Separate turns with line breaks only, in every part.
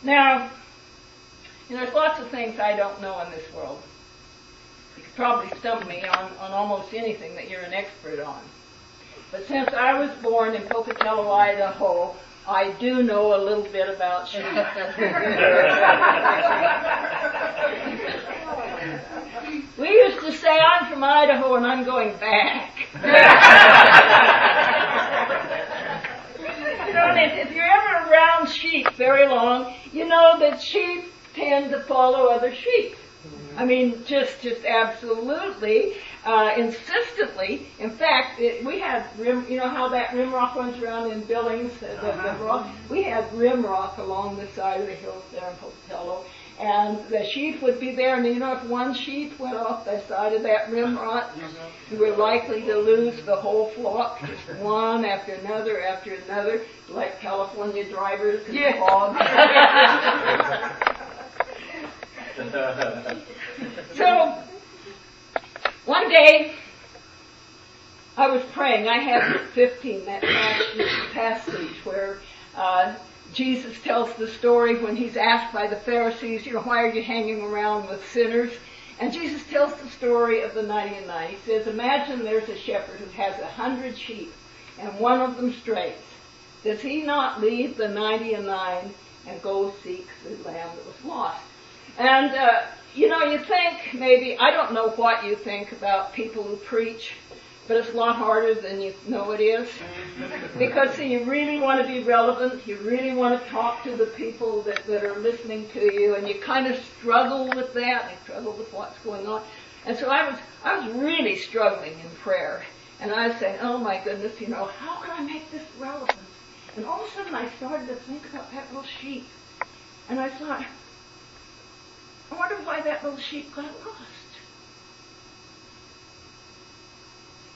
Now, there's lots of things I don't know in this world. You could probably stump me on almost anything that you're an expert on. But since I was born in Pocatello, Idaho, I do know a little bit about sheep. We used to say, I'm from Idaho and I'm going back. And if you're ever around sheep very long, you know that sheep tend to follow other sheep. I mean, just absolutely, insistently. In fact, we had you know how that rim rock runs around in Billings, the rock? We had rim rock along the side of the hills there in Pocatello, and the sheep would be there, and if one sheep went off the side of that rim rock, you were likely to lose the whole flock, just one after another, like California drivers in the fog. So, one day, I was praying. I had Luke 15, that passage where Jesus tells the story when he's asked by the Pharisees, why are you hanging around with sinners? And Jesus tells the story of the 99. He says, imagine there's a shepherd who has 100 sheep, and one of them strays. Does he not leave the 99 and go seek the lamb that was lost? And, you think maybe, I don't know what you think about people who preach, but it's a lot harder than you know it is. Because, see, you really want to be relevant, you really want to talk to the people that are listening to you, and you kind of struggle with that, you struggle with what's going on. And so I was really struggling in prayer. And I was saying, oh my goodness, how can I make this relevant? And all of a sudden I started to think about that little sheep. And I thought, I wonder why that little sheep got lost.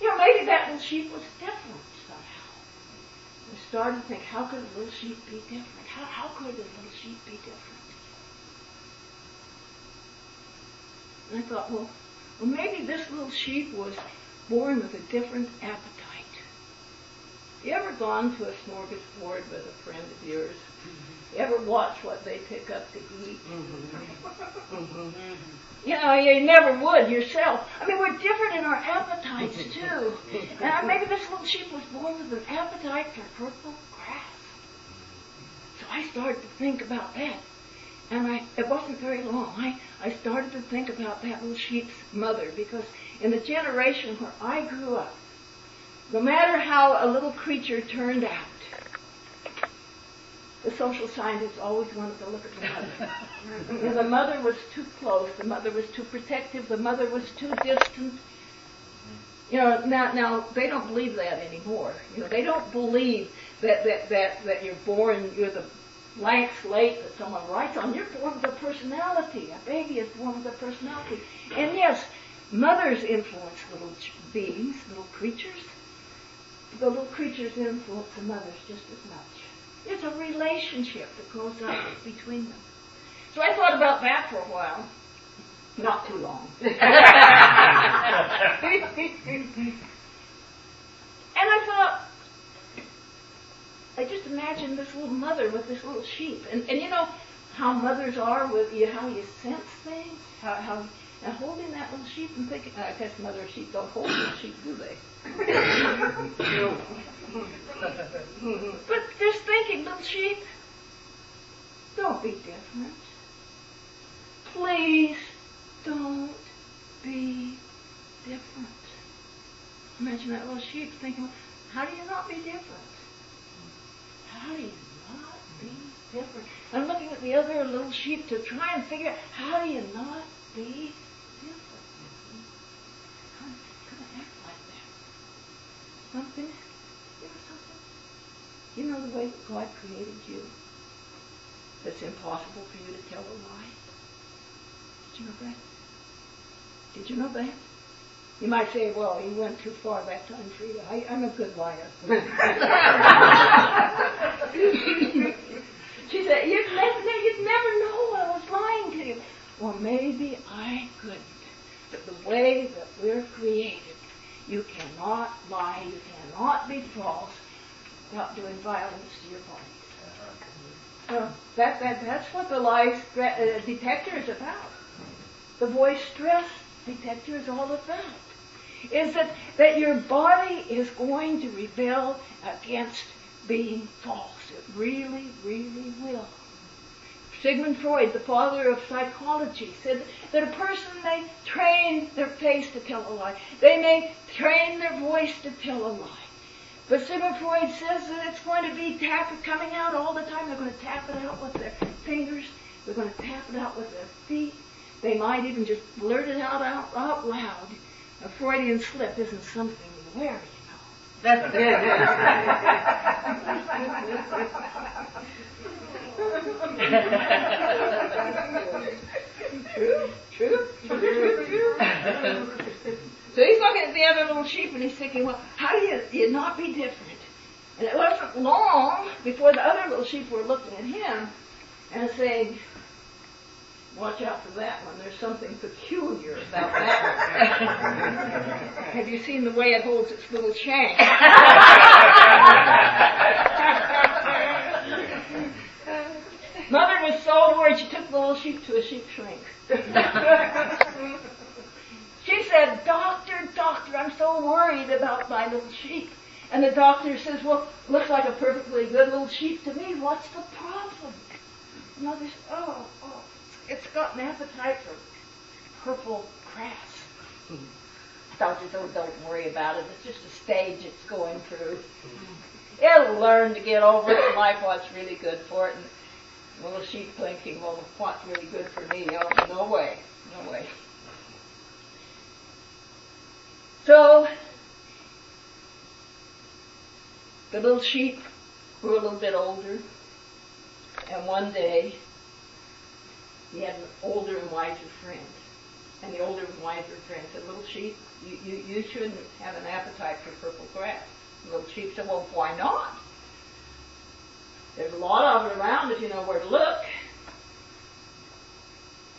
Maybe that little sheep was different somehow. I started to think, how could a little sheep be different? How could a little sheep be different? And I thought, well, maybe this little sheep was born with a different appetite. You ever gone to a smorgasbord with a friend of yours? You ever watch what they pick up to eat? You never would yourself. I mean, we're different in our appetites, too. And maybe this little sheep was born with an appetite for purple grass. So I started to think about that. And it wasn't very long. I started to think about that little sheep's mother, because in the generation where I grew up, no matter how a little creature turned out, the social scientists always wanted to look at the mother. The mother was too close, the mother was too protective, the mother was too distant. Now they don't believe that anymore. They don't believe that you're born, you're the blank slate that someone writes on. You're born with a personality. A baby is born with a personality. And yes, mothers influence little beings, little creatures. The little creatures influence the mothers just as much. It's a relationship that goes on between them. So I thought about that for a while. Not too long. And I thought, I just imagined this little mother with this little sheep. And you know how mothers are with you, how you sense things? How now holding that little sheep and thinking, I guess mother sheep don't hold little sheep, do they? But just thinking, little sheep, don't be different. Please don't be different. Imagine that little sheep thinking, how do you not be different? How do you not be different? I'm looking at the other little sheep to try and figure out, how do you not be different? How can I act like that? Something? You know the way that God created you? It's impossible for you to tell a lie. Did you know that? Did you know that? You might say, well, you went too far that time, Freda. I'm a good liar. She said, you'd never know I was lying to you. Well, maybe I couldn't. But the way that we're created, you cannot lie, you cannot be false without doing violence to your bodies. That's what the lie detector is about. The voice stress detector is all about. Is that your body is going to rebel against being false. It really, really will. Sigmund Freud, the father of psychology, said that a person may train their face to tell a lie. They may train their voice to tell a lie. But Sigmund Freud says that it's going to be coming out all the time. They're going to tap it out with their fingers. They're going to tap it out with their feet. They might even just blurt it out loud. A Freudian slip isn't something you wear, you know.
That's
True. So he's looking at the other little sheep and he's thinking, well, how do you not be different? And it wasn't long before the other little sheep were looking at him and saying, watch out for that one. There's something peculiar about that one. Have you seen the way it holds its little shank? Mother was so worried, she took the little sheep to a sheep shrink. She said, doctor, I'm so worried about my little sheep. And the doctor says, well, looks like a perfectly good little sheep to me. What's the problem? Mother said, oh, it's got an appetite for purple grass. Doctor said, don't worry about it. It's just a stage it's going through. It'll learn to get over it in life what's really good for it. And the little sheep thinking, well, what's really good for me? Oh, no way. So, the little sheep grew a little bit older, and one day he had an older and wiser friend. And the older and wiser friend said, little sheep, you shouldn't have an appetite for purple grass. The little sheep said, well, why not? There's a lot of it around if you know where to look.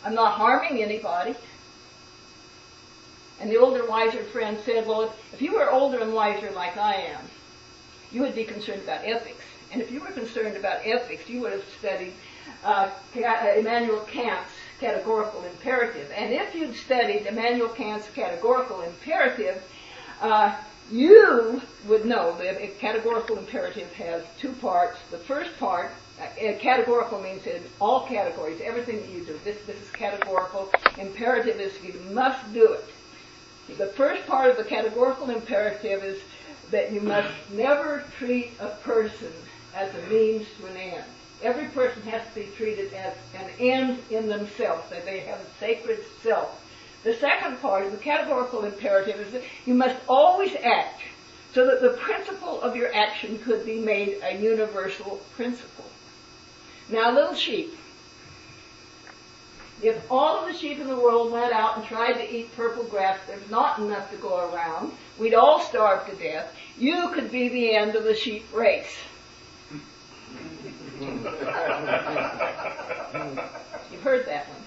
I'm not harming anybody. And the older, wiser friend said, well, if you were older and wiser like I am, you would be concerned about ethics. And if you were concerned about ethics, you would have studied Immanuel Kant's categorical imperative. And if you'd studied Immanuel Kant's categorical imperative, you would know that a categorical imperative has two parts. The first part, categorical means in all categories, everything that you do. This is categorical. Imperative is you must do it. The first part of the categorical imperative is that you must never treat a person as a means to an end. Every person has to be treated as an end in themselves, that they have a sacred self. The second part of the categorical imperative is that you must always act so that the principle of your action could be made a universal principle. Now, little sheep, if all of the sheep in the world went out and tried to eat purple grass, there's not enough to go around. We'd all starve to death. You could be the end of the sheep race. You've heard that one.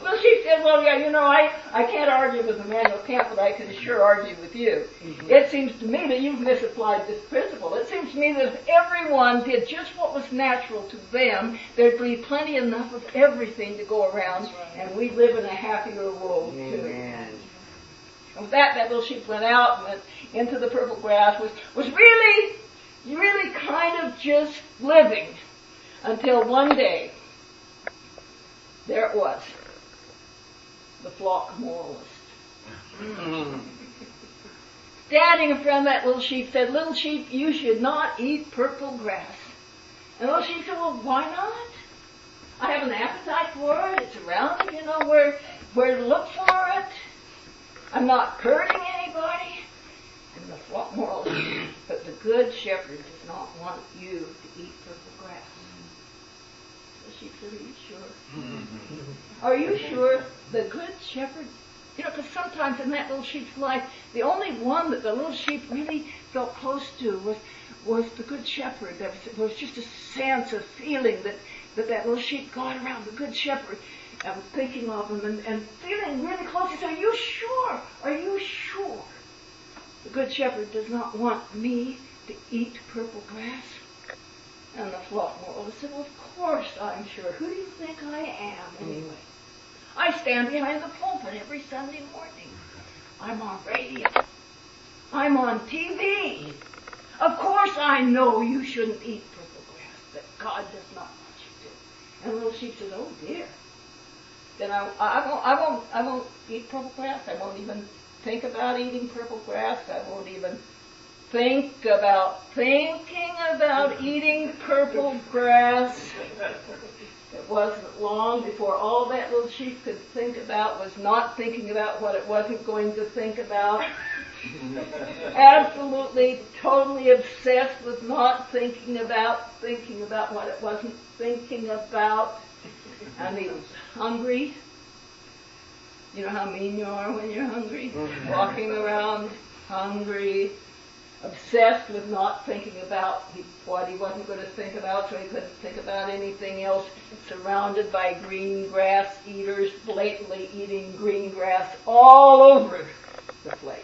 Well, she said, well, yeah, you know, I can't argue with Immanuel Kant, but I can sure argue with you. It seems to me that you've misapplied this principle. It seems to me that if everyone did just what was natural to them, there'd be plenty enough of everything to go around, and we'd live in a happier world, too.
Amen.
And with that little sheep went out and went into the purple grass, was really kind of just living, until one day, there it was, the flock moralist. Standing in front of that little sheep said, little sheep, you should not eat purple grass. And the little sheep said, well, why not? I have an appetite for it. It's around me, you know, where to look for it. I'm not hurting anybody. And the flock moralist, but the good shepherd does not want you to eat purple grass. The sheep said, are you sure? Are you sure the good shepherd? You know, because sometimes in that little sheep's life, the only one that the little sheep really felt close to was the good shepherd. There was just a sense, a feeling that little sheep got around the good shepherd and thinking of him and feeling really close. He said, are you sure? Are you sure? The good shepherd does not want me to eat purple grass? And the flock moralist said, well, of course I'm sure. Who do you think I am anyway? I stand behind the pulpit every Sunday morning. I'm on radio. I'm on TV. Of course I know you shouldn't eat purple grass, that God does not want you to. And little sheep says, oh dear. Then I won't eat purple grass. I won't even think about eating purple grass. I won't even thinking about eating purple grass. It wasn't long before all that little sheep could think about was not thinking about what it wasn't going to think about. Absolutely, totally obsessed with not thinking about what it wasn't thinking about. And he was hungry. You know how mean you are when you're hungry? Walking around hungry, obsessed with not thinking about what he wasn't going to think about, so he couldn't think about anything else, surrounded by green grass eaters, blatantly eating green grass all over the place.